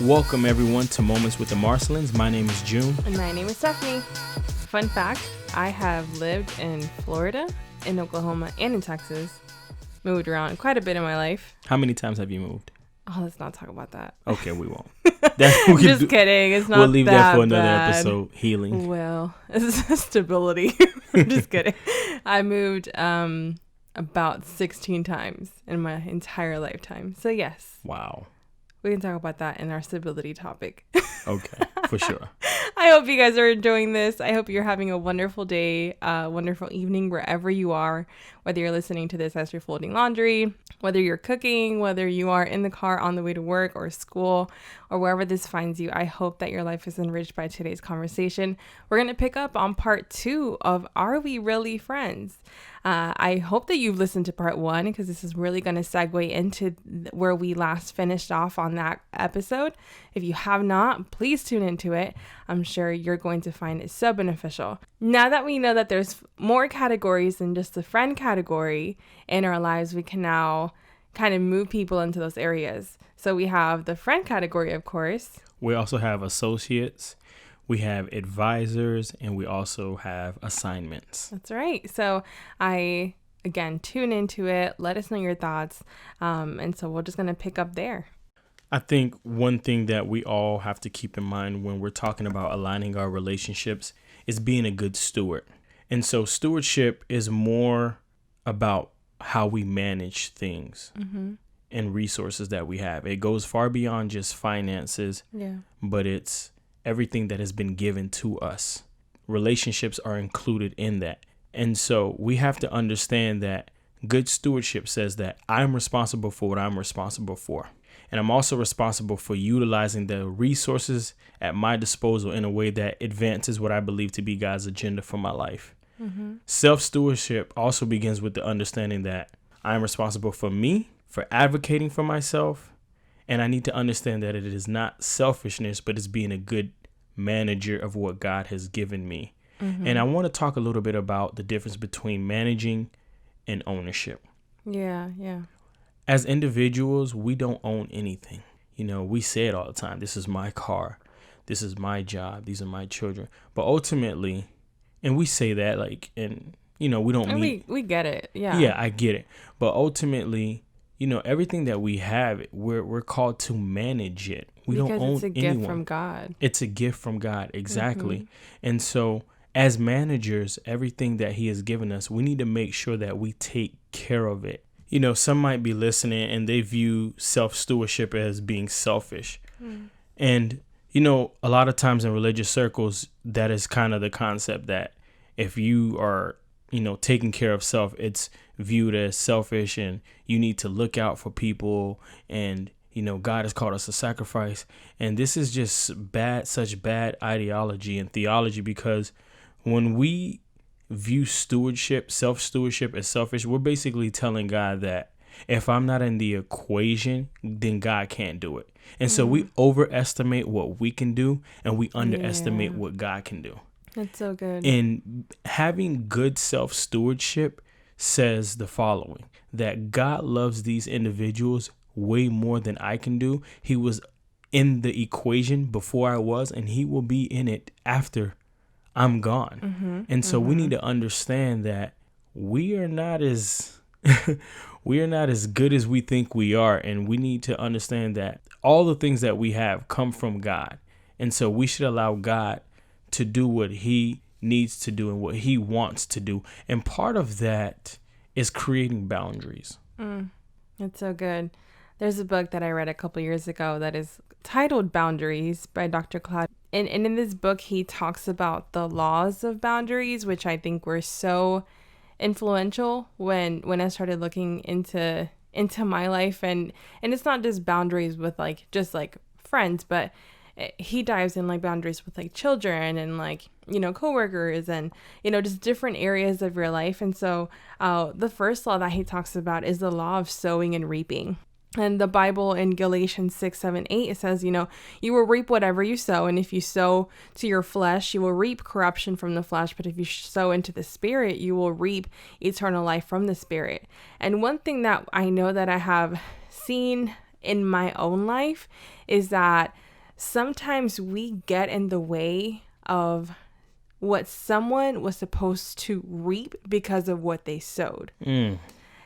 Welcome everyone to Moments with the Marcelins. My name is Jun. And my name is Stephanie. Fun fact, I have lived in Florida, in Oklahoma, and in Texas. Moved around quite a bit in my life. How many times have you moved? Oh, let's not talk about that. Okay, we won't. Just kidding. It's not. We'll leave that for another bad. episode. Healing. Well, it's stability. I'm just kidding. I moved about 16 times in my entire lifetime. So yes. Wow. We can talk about that in our stability topic. Okay, for sure. I hope you guys are enjoying this. I hope you're having a wonderful day, wonderful evening, wherever you are, whether you're listening to this as you're folding laundry, whether you're cooking, whether you are in the car on the way to work or school, or wherever this finds you. I hope that your life is enriched by today's conversation. We're going to pick up on part 2 of Are We Really Friends? I hope that you've listened to part 1 because this is really going to segue into where we last finished off on that episode. If you have not, please tune into it. I'm sure you're going to find it so beneficial. Now that we know that there's more categories than just the friend category in our lives, we can now kind of move people into those areas. So we have the friend category, of course. We also have associates. We have advisors, and we also have assignments. That's right. So again, tune into it. Let us know your thoughts. And so we're just going to pick up there. I think one thing that we all have to keep in mind when we're talking about aligning our relationships is being a good steward. And so stewardship is more about how we manage things and resources that we have. It goes far beyond just finances, but it's everything that has been given to us. Relationships are included in that. And so we have to understand that good stewardship says that I'm responsible for what I'm responsible for. And I'm also responsible for utilizing the resources at my disposal in a way that advances what I believe to be God's agenda for my life. Self-stewardship also begins with the understanding that I'm responsible for me, for advocating for myself. And I need to understand that it is not selfishness, but it's being a good manager of what God has given me. And I want to talk a little bit about the difference between managing and ownership. Yeah. As individuals, we don't own anything. You know, we say it all the time. This is my car. This is my job. These are my children. But ultimately, and we say that like, and, you know, we don't mean. We get it. Yeah. Yeah, I get it. But ultimately, you know, everything that we have, we're called to manage it. We don't own anyone. Because it's a gift from God. It's a gift from God. Exactly. And so as managers, everything that he has given us, we need to make sure that we take care of it. You know, some might be listening and they view self-stewardship as being selfish. And, you know, a lot of times in religious circles, that is kind of the concept that if you are, you know, taking care of self, it's viewed as selfish and you need to look out for people. And, you know, God has called us to sacrifice. And this is just such bad ideology and theology, because when we view stewardship, self-stewardship as selfish, we're basically telling God that if I'm not in the equation, then God can't do it. And so we overestimate what we can do and we underestimate what God can do. That's so good. And having good self-stewardship says the following, that God loves these individuals way more than I can do. He was in the equation before I was, and he will be in it after I'm gone. And so we need to understand that we are not as good as we think we are. And we need to understand that all the things that we have come from God. And so we should allow God to do what he needs to do and what he wants to do. And part of that is creating boundaries. That's so good. There's a book that I read a couple years ago that is titled Boundaries by Dr. Cloud. And in this book, he talks about the laws of boundaries, which I think were so influential when I started looking into my life. And it's not just boundaries with just friends, but he dives in like boundaries with like children and like, you know, coworkers and, you know, just different areas of your life. And so the first law that he talks about is the law of sowing and reaping. And the Bible in Galatians 6:7-8, it says, you know, you will reap whatever you sow. And if you sow to your flesh, you will reap corruption from the flesh. But if you sow into the spirit, you will reap eternal life from the spirit. And one thing that I know that I have seen in my own life is that sometimes we get in the way of what someone was supposed to reap because of what they sowed.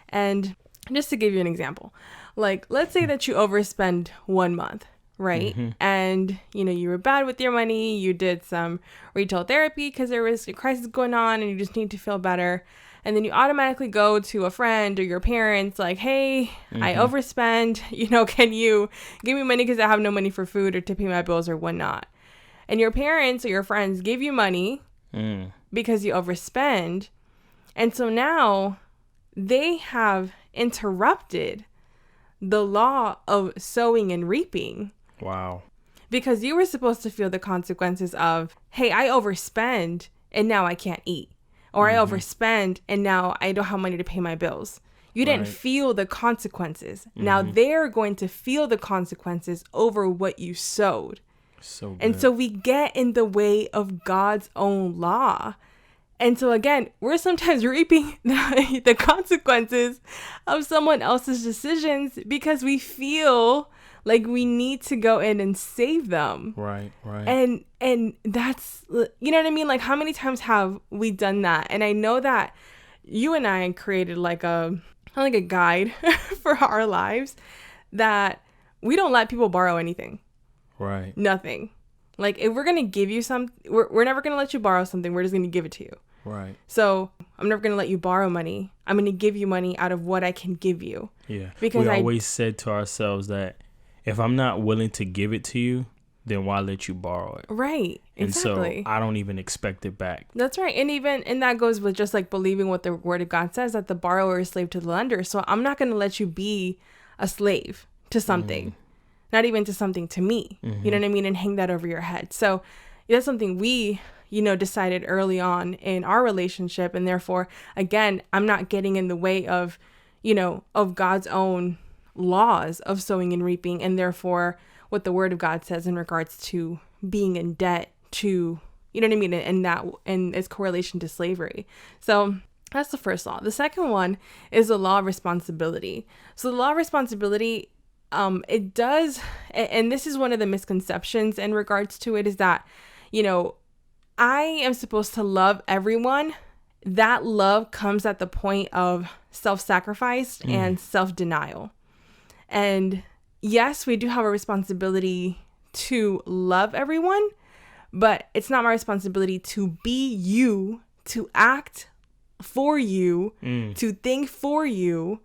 And just to give you an example, like, let's say that you overspend 1 month, right? And, you were bad with your money. You did some retail therapy because there was a crisis going on and you just need to feel better. And then you automatically go to a friend or your parents like, hey, I overspend, can you give me money because I have no money for food or to pay my bills or whatnot. And your parents or your friends give you money because you overspend. And so now they have interrupted the law of sowing and reaping. Wow. Because you were supposed to feel the consequences of, hey, I overspend and now I can't eat. Or I overspend and now I don't have money to pay my bills. You didn't feel the consequences. Now they're going to feel the consequences over what you sowed. So good. And so we get in the way of God's own law. And so again, we're sometimes reaping the consequences of someone else's decisions because we feel like we need to go in and save them. Right. And that's, you know what I mean? Like, how many times have we done that? And I know that you and I created like a guide for our lives that we don't let people borrow anything. Right. Nothing. Like, if we're going to give you something, we're never going to let you borrow something. We're just going to give it to you. Right. So I'm never going to let you borrow money. I'm going to give you money out of what I can give you. Yeah. Because we always said to ourselves that if I'm not willing to give it to you, then why let you borrow it? Right. Exactly. And so I don't even expect it back. That's right. And that goes with just like believing what the word of God says, that the borrower is slave to the lender. So I'm not going to let you be a slave to something, not even to something to me, you know what I mean? And hang that over your head. So that's something we, decided early on in our relationship. And therefore, again, I'm not getting in the way of, of God's own laws of sowing and reaping, and therefore what the word of God says in regards to being in debt to, you know what I mean? And its correlation to slavery. So that's the first law. The second one is the law of responsibility. So the law of responsibility, it does, and this is one of the misconceptions in regards to it, is that, I am supposed to love everyone. That love comes at the point of self-sacrifice and self-denial. And yes, we do have a responsibility to love everyone, but it's not my responsibility to be you, to act for you, to think for you,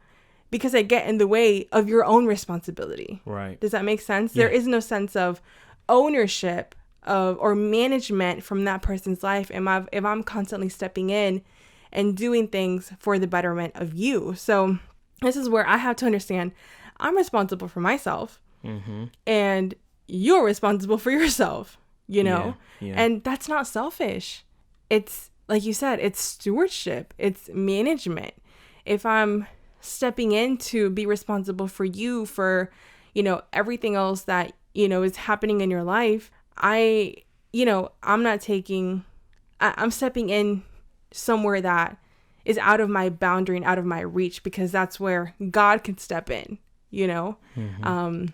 because I get in the way of your own responsibility. Right. Does that make sense? Yeah. There is no sense of ownership of or management from that person's life if I'm constantly stepping in and doing things for the betterment of you. So this is where I have to understand I'm responsible for myself, and you're responsible for yourself, Yeah. And that's not selfish. It's, like you said, it's stewardship. It's management. If I'm stepping in to be responsible for you, for, everything else that, is happening in your life, I'm stepping in somewhere that is out of my boundary and out of my reach, because that's where God can step in, And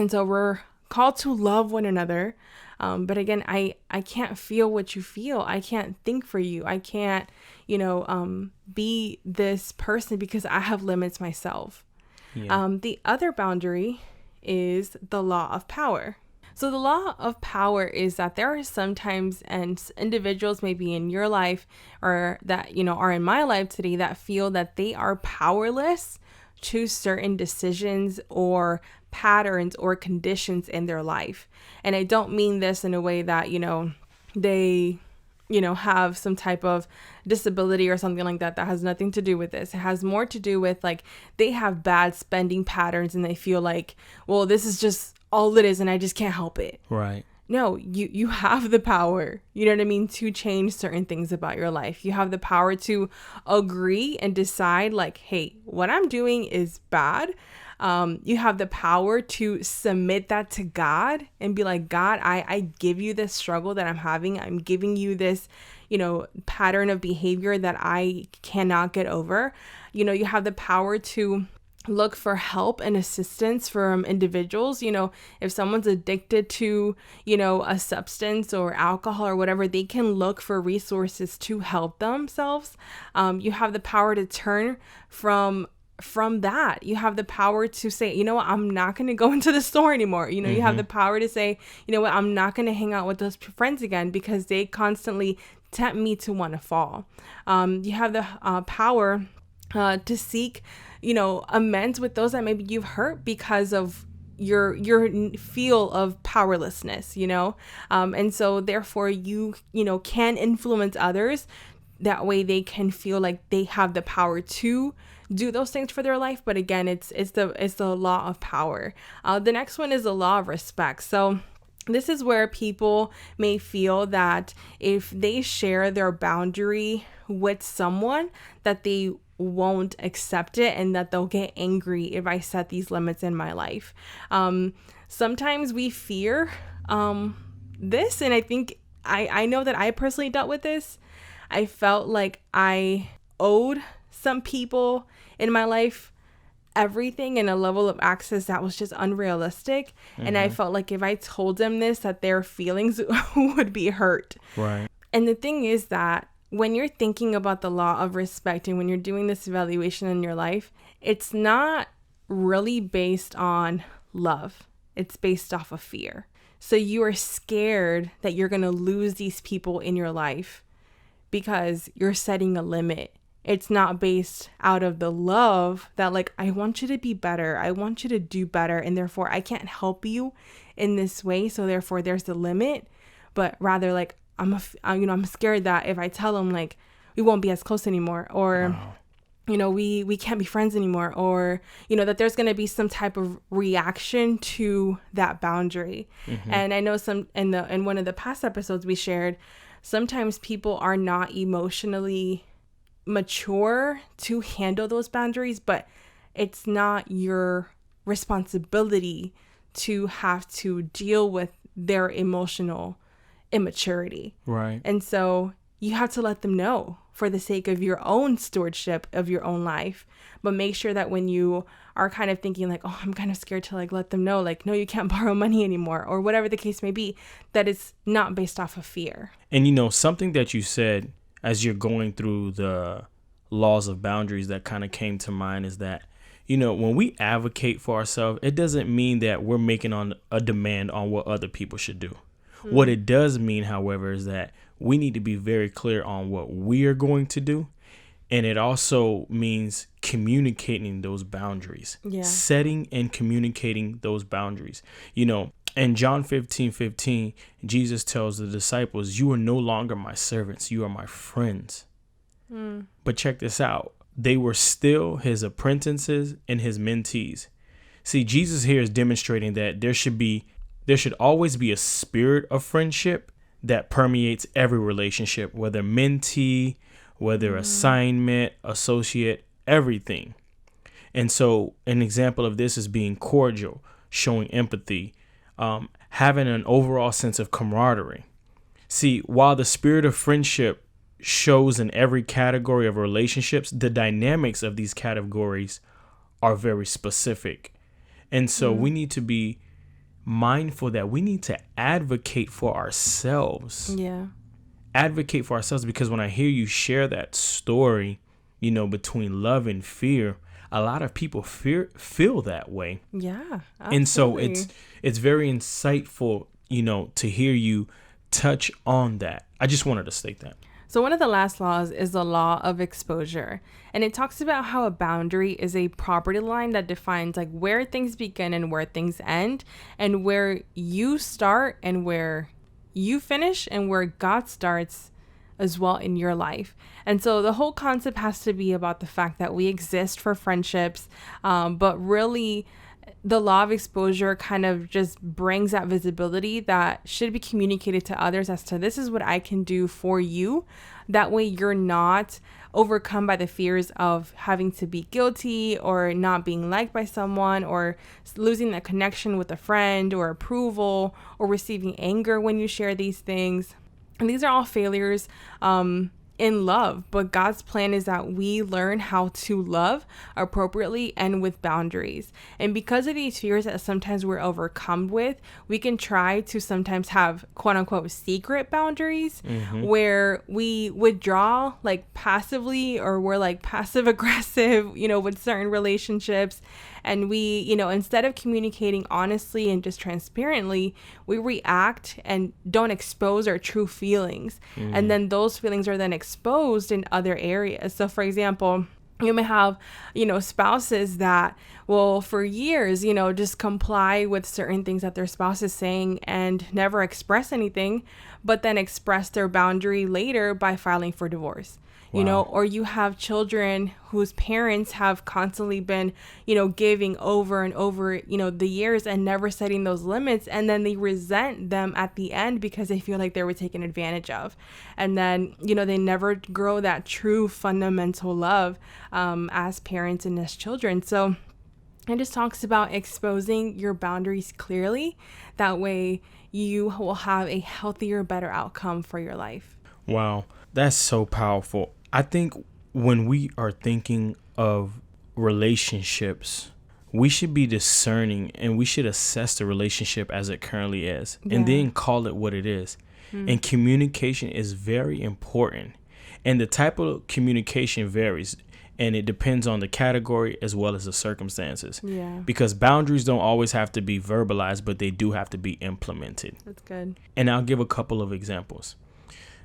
so we're called to love one another. But again, I can't feel what you feel. I can't think for you. I can't, be this person because I have limits myself. Yeah. The other boundary is the law of power. So the law of power is that there are sometimes, and individuals maybe in your life or that, are in my life today, that feel that they are powerless to certain decisions or patterns or conditions in their life. And I don't mean this in a way that, they, have some type of disability or something like that. That has nothing to do with this. It has more to do with like they have bad spending patterns and they feel like, well, this is just all it is and I just can't help it. Right. No, you have the power, to change certain things about your life. You have the power to agree and decide like, hey, what I'm doing is bad. You have the power to submit that to God and be like, God, I give you this struggle that I'm having. I'm giving you this, pattern of behavior that I cannot get over. You have the power to look for help and assistance from individuals. If someone's addicted to, a substance or alcohol or whatever, they can look for resources to help themselves. You have the power to turn from that. You have the power to say, you know what, I'm not going to go into the store anymore. You have the power to say, you know what, I'm not going to hang out with those friends again because they constantly tempt me to want to fall. You have the power to seek, amends with those that maybe you've hurt because of your feel of powerlessness, and so therefore you can influence others. That way they can feel like they have the power to do those things for their life. But again, it's the law of power. The next one is the law of respect. So this is where people may feel that if they share their boundary with someone, that they won't accept it and that they'll get angry if I set these limits in my life. Sometimes we fear this, and I think I know that I personally dealt with this. I felt like I owed some people in my life everything in a level of access that was just unrealistic. And I felt like if I told them this, that their feelings would be hurt. Right. And the thing is that when you're thinking about the law of respect and when you're doing this evaluation in your life, it's not really based on love. It's based off of fear. So you are scared that you're going to lose these people in your life because you're setting a limit. It's not based out of the love that, like, I want you to be better. I want you to do better. And therefore I can't help you in this way. So therefore there's the limit. But rather, like, I'm scared that if I tell them, like, we won't be as close anymore, or, wow, we can't be friends anymore, or, that there's going to be some type of reaction to that boundary. And I know in one of the past episodes we shared, sometimes people are not emotionally mature to handle those boundaries, but it's not your responsibility to have to deal with their emotional immaturity. Right. And so you have to let them know for the sake of your own stewardship of your own life. But make sure that when you are kind of thinking like, oh, I'm kind of scared to like let them know, like, no, you can't borrow money anymore, or whatever the case may be, that it's not based off of fear. And something that you said as you're going through the laws of boundaries that kind of came to mind is that, when we advocate for ourselves, it doesn't mean that we're making on a demand on what other people should do. What it does mean, however, is that we need to be very clear on what we are going to do. And it also means communicating those boundaries, setting and communicating those boundaries. In John 15:15, Jesus tells the disciples, you are no longer my servants. You are my friends. But check this out. They were still his apprentices and his mentees. See, Jesus here is demonstrating that there should always be a spirit of friendship that permeates every relationship, whether mentee, whether assignment, associate, everything. And so an example of this is being cordial, showing empathy, having an overall sense of camaraderie. See, while the spirit of friendship shows in every category of relationships, the dynamics of these categories are very specific. And so we need to be mindful that we need to advocate for ourselves. Advocate for ourselves, because when I hear you share that story, between love and fear, a lot of people feel that way. Absolutely. And so it's very insightful, to hear you touch on that. I just wanted to state that. So one of the last laws is the law of exposure. And it talks about how a boundary is a property line that defines like where things begin and where things end, and where you start and where you finish, and where God starts as well in your life. And so the whole concept has to be about the fact that we exist for friendships, but really the law of exposure kind of just brings that visibility that should be communicated to others as to this is what I can do for you. That way you're not overcome by the fears of having to be guilty or not being liked by someone or losing that connection with a friend or approval or receiving anger when you share these things. And these are all failures in love, but God's plan is that we learn how to love appropriately and with boundaries. And because of these fears that sometimes we're overcome with, we can try to sometimes have quote unquote secret boundaries where we withdraw like passively, or we're like passive aggressive, with certain relationships. And we, instead of communicating honestly and just transparently, we react and don't expose our true feelings. And then those feelings are then exposed in other areas. So, for example, you may have, spouses that will for years, just comply with certain things that their spouse is saying and never express anything, but then express their boundary later by filing for divorce. Wow. Or you have children whose parents have constantly been, giving over and over, the years and never setting those limits. And then they resent them at the end because they feel like they were taken advantage of. And then, they never grow that true fundamental love as parents and as children. So it just talks about exposing your boundaries clearly. That way you will have a healthier, better outcome for your life. Wow. That's so powerful. I think when we are thinking of relationships, we should be discerning and we should assess the relationship as it currently is and then call it what it is. And communication is very important. And the type of communication varies, and it depends on the category as well as the circumstances. Yeah. Because boundaries don't always have to be verbalized, but they do have to be implemented. That's good. And I'll give a couple of examples.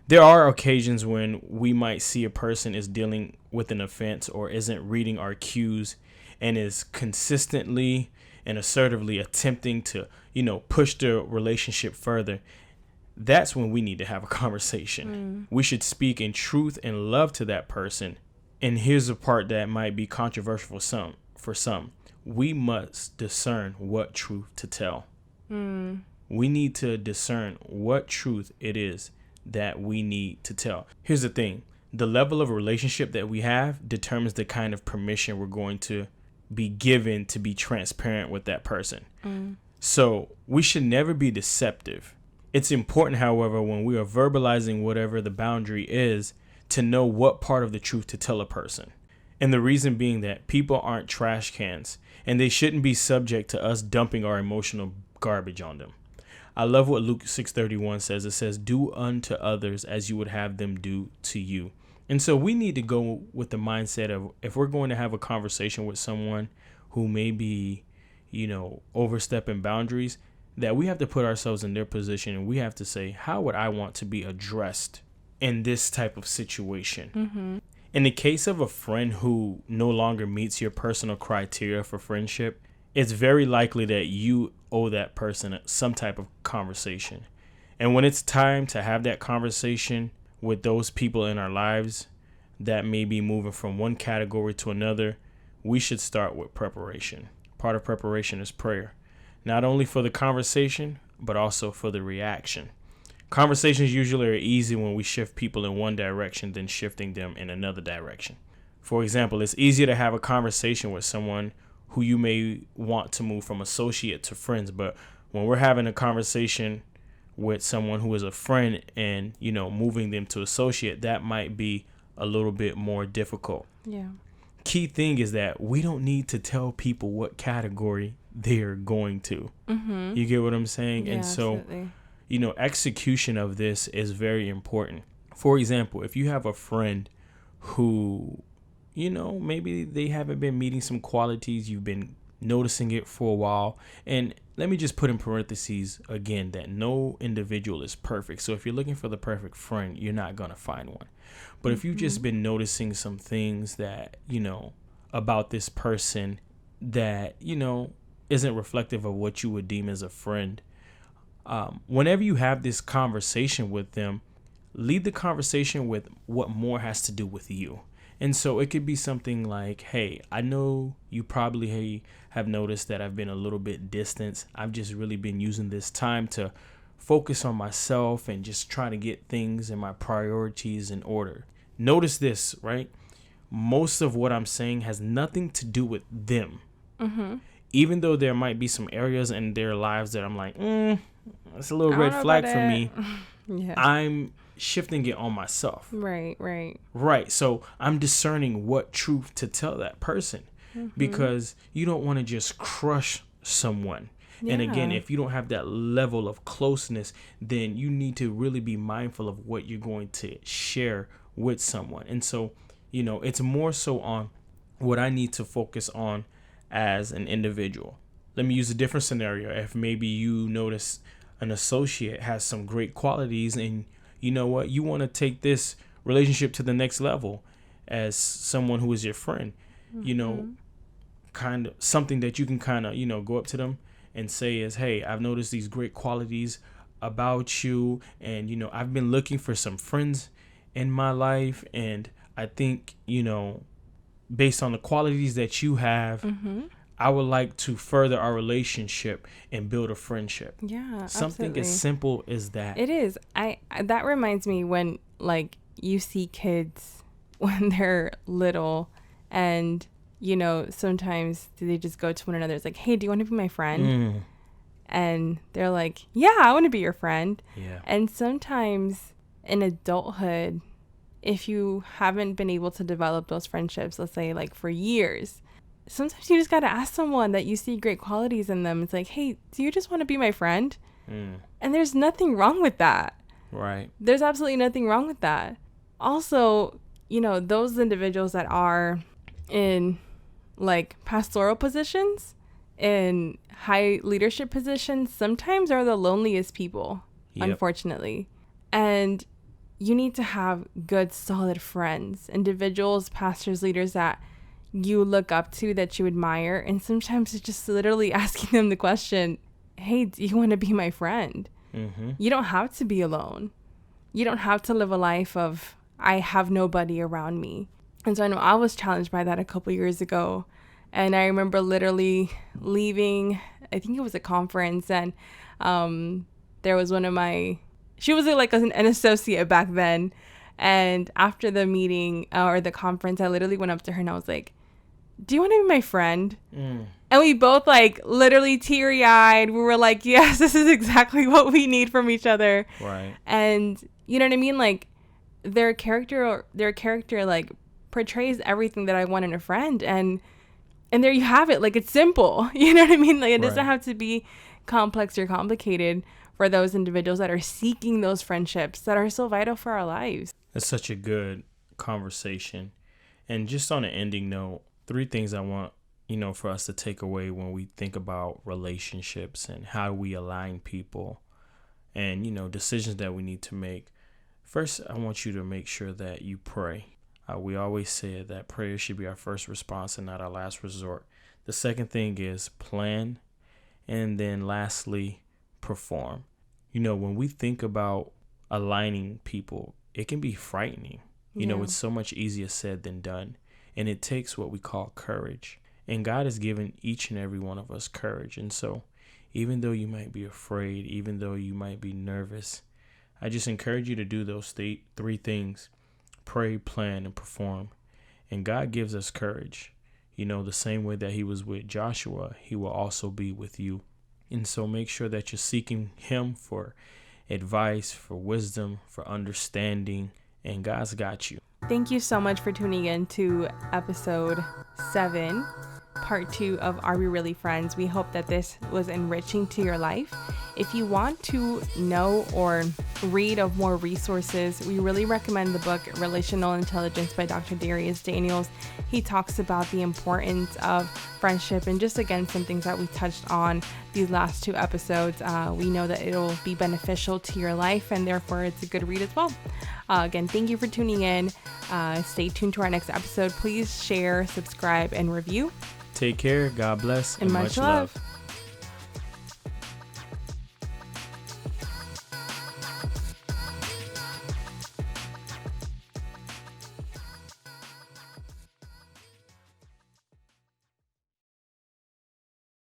There are occasions when we might see a person is dealing with an offense or isn't reading our cues and is consistently and assertively attempting to, push the relationship further. That's when we need to have a conversation. We should speak in truth and love to that person. And here's the part that might be controversial for some. We must discern what truth to tell. We need to discern what truth it is that we need to tell. Here's the thing. The level of relationship that we have determines the kind of permission we're going to be given to be transparent with that person. So we should never be deceptive. It's important, however, when we are verbalizing whatever the boundary is, to know what part of the truth to tell a person. And the reason being that people aren't trash cans, and they shouldn't be subject to us dumping our emotional garbage on them. I love what Luke 6:31 says. It says, "Do unto others as you would have them do to you." And so we need to go with the mindset of, if we're going to have a conversation with someone who may be, overstepping boundaries, that we have to put ourselves in their position and we have to say, how would I want to be addressed in this type of situation? In the case of a friend who no longer meets your personal criteria for friendship, it's very likely that you owe that person some type of conversation. And when it's time to have that conversation with those people in our lives that may be moving from one category to another, we should start with preparation. Part of preparation is prayer, not only for the conversation, but also for the reaction. Conversations usually are easy when we shift people in one direction than shifting them in another direction. For example, it's easier to have a conversation with someone who you may want to move from associate to friends. But when we're having a conversation with someone who is a friend and, moving them to associate, that might be a little bit more difficult. Yeah. Key thing is that we don't need to tell people what category they're going to. You get what I'm saying? Yeah, and so, absolutely. Execution of this is very important. For example, if you have a friend who, maybe they haven't been meeting some qualities, you've been noticing it for a while. And let me just put in parentheses again that no individual is perfect. So if you're looking for the perfect friend, you're not going to find one. But if you've just been noticing some things that, about this person that, isn't reflective of what you would deem as a friend, whenever you have this conversation with them, lead the conversation with what more has to do with you. And so it could be something like, hey, I know you probably have noticed that I've been a little bit distant. I've just really been using this time to focus on myself and just trying to get things and my priorities in order. Notice this, right? Most of what I'm saying has nothing to do with them. Even though there might be some areas in their lives that I'm like, it's a little red flag for me. Yeah. I'm shifting it on myself. Right. So I'm discerning what truth to tell that person, because you don't want to just crush someone. And again, if you don't have that level of closeness, then you need to really be mindful of what you're going to share with someone. And so, it's more so on what I need to focus on as an individual. Let me use a different scenario. If maybe you notice an associate has some great qualities, and you know what, you want to take this relationship to the next level as someone who is your friend, kind of something that you can kind of, go up to them and say is, hey, I've noticed these great qualities about you, and I've been looking for some friends in my life, and I think based on the qualities that you have, I would like to further our relationship and build a friendship. Yeah, something absolutely. as simple as that. It is. That reminds me when you see kids when they're little, and sometimes they just go to one another. It's like, hey, do you want to be my friend? And they're like, yeah, I want to be your friend. Yeah. And sometimes in adulthood, if you haven't been able to develop those friendships, let's say for years, sometimes you just got to ask someone that you see great qualities in them. It's like, hey, do you just want to be my friend? And there's nothing wrong with that. Right. There's absolutely nothing wrong with that. Also, those individuals that are in pastoral positions, in high leadership positions, sometimes are the loneliest people, unfortunately. And you need to have good, solid friends, individuals, pastors, leaders that you look up to, that you admire. And sometimes it's just literally asking them the question, hey, do you want to be my friend? You don't have to be alone. You don't have to live a life of, I have nobody around me. And so I know I was challenged by that a couple years ago. And I remember literally leaving, I think it was a conference, and there was she was an associate back then. And after the meeting or the conference, I literally went up to her and I was like, do you want to be my friend? And we both literally teary-eyed. We were like, yes, this is exactly what we need from each other. Right. And you know what I mean? Their character portrays everything that I want in a friend. And there you have it. It's simple. You know what I mean? It doesn't have to be complex or complicated for those individuals that are seeking those friendships that are so vital for our lives. It's such a good conversation. And just on an ending note, 3 things I want, for us to take away when we think about relationships and how we align people and, decisions that we need to make. First, I want you to make sure that you pray. We always say that prayer should be our first response and not our last resort. The second thing is plan. And then lastly, perform. When we think about aligning people, it can be frightening. It's so much easier said than done. And it takes what we call courage. And God has given each and every one of us courage. And so even though you might be afraid, even though you might be nervous, I just encourage you to do those 3 things. Pray, plan, and perform. And God gives us courage. The same way that he was with Joshua, he will also be with you. And so make sure that you're seeking him for advice, for wisdom, for understanding, and God's got you. Thank you so much for tuning in to episode 7, part 2 of Are We Really Friends? We hope that this was enriching to your life. If you want to know or read of more resources, we really recommend the book Relational Intelligence by Dr. Darius Daniels. He talks about the importance of friendship and just, again, some things that we touched on these last 2 episodes. We know that it'll be beneficial to your life, and therefore it's a good read as well. Again, thank you for tuning in. Stay tuned to our next episode. Please share, subscribe, and review. Take care. God bless. And much love.